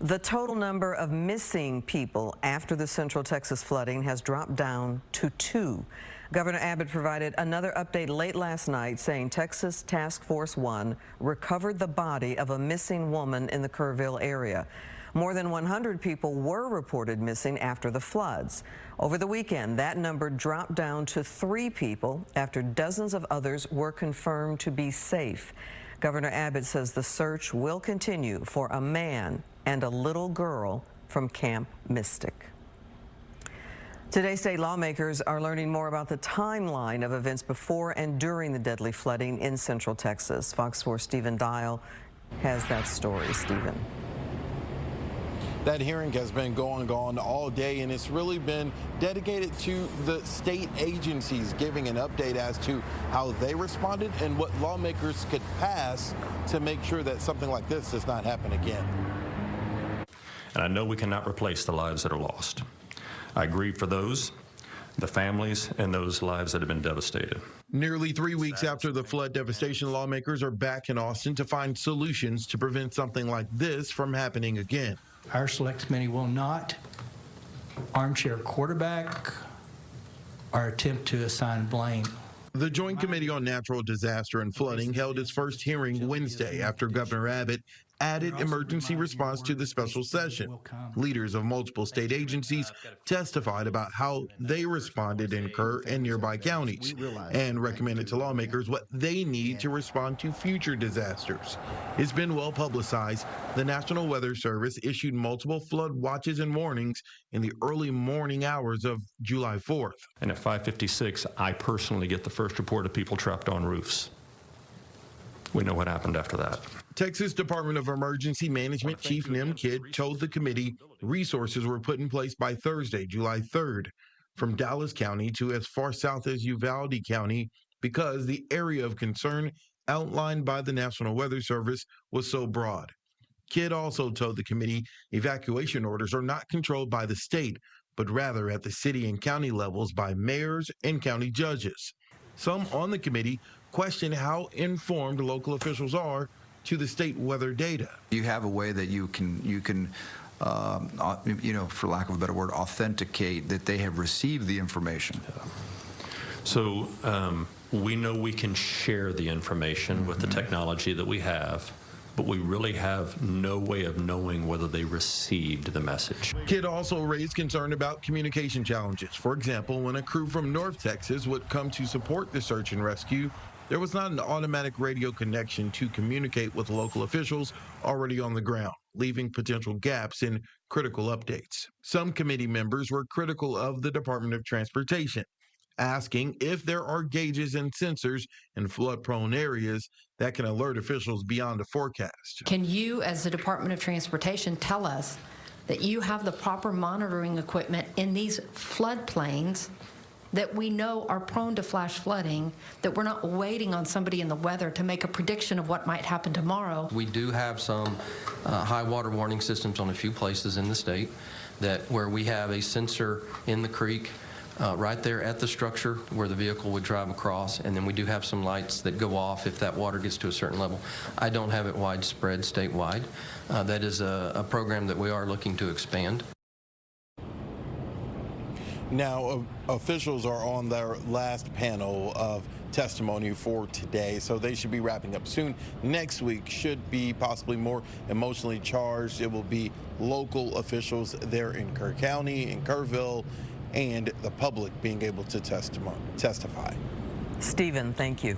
The total number of missing people after the Central Texas flooding has dropped down to 2. Governor Abbott provided another update late last night saying Texas Task Force 1 recovered the body of a missing woman in the Kerrville area. More than 100 people were reported missing after the floods. Over the weekend, that number dropped down to 3 people after dozens of others were confirmed to be safe. Governor Abbott says the search will continue for a man and a little girl from Camp Mystic. Today, state lawmakers are learning more about the timeline of events before and during the deadly flooding in Central Texas. Fox 4 Stephen Dial has that story. Stephen. That hearing has been going on all day, and it's really been dedicated to the state agencies giving an update as to how they responded and what lawmakers could pass to make sure that something like this does not happen again. And I know we cannot replace the lives that are lost. I grieve for those, the families, and those lives that have been devastated. Nearly 3 weeks after the flood devastation, lawmakers are back in Austin to find solutions to prevent something like this from happening again. Our select committee will not armchair quarterback or attempt to assign blame. The Joint Committee on Natural Disaster and Flooding held its first hearing Wednesday after Governor Abbott added emergency response to the special session. Leaders of multiple state agencies testified about how they responded in Kerr and nearby counties and recommended to lawmakers what they need to respond to future disasters. It's been well publicized. The National Weather Service issued multiple flood watches and warnings in the early morning hours of July 4th. And at 5:56, I personally get the first report of people trapped on roofs. We know what happened after that. Texas Department of Emergency Management Chief Nim Kidd told the committee resources were put in place by Thursday, July 3rd, from Dallas County to as far south as Uvalde County because the area of concern outlined by the National Weather Service was so broad. Kidd also told the committee evacuation orders are not controlled by the state, but rather at the city and county levels by mayors and county judges. Some on the committee question how informed local officials are to the state weather data. You have a way that you can for lack of a better word, authenticate that they have received the information. So we know we can share the information with the technology that we have, but we really have no way of knowing whether they received the message. Kidd also raised concern about communication challenges. For example, when a crew from North Texas would come to support the search and rescue, there was not an automatic radio connection to communicate with local officials already on the ground, leaving potential gaps in critical updates. Some committee members were critical of the Department of Transportation, asking if there are gauges and sensors in flood-prone areas that can alert officials beyond the forecast. Can you, as the Department of Transportation, tell us that you have the proper monitoring equipment in these floodplains that we know are prone to flash flooding, that we're not waiting on somebody in the weather to make a prediction of what might happen tomorrow? We do have some high water warning systems on a few places in the state where we have a sensor in the creek right there at the structure where the vehicle would drive across, and then we do have some lights that go off if that water gets to a certain level. I don't have it widespread statewide. That is a program that we are looking to expand. Now, officials are on their last panel of testimony for today, so they should be wrapping up soon. Next week should be possibly more emotionally charged. It will be local officials there in Kerr County, in Kerrville, and the public being able to testify. Stephen, thank you.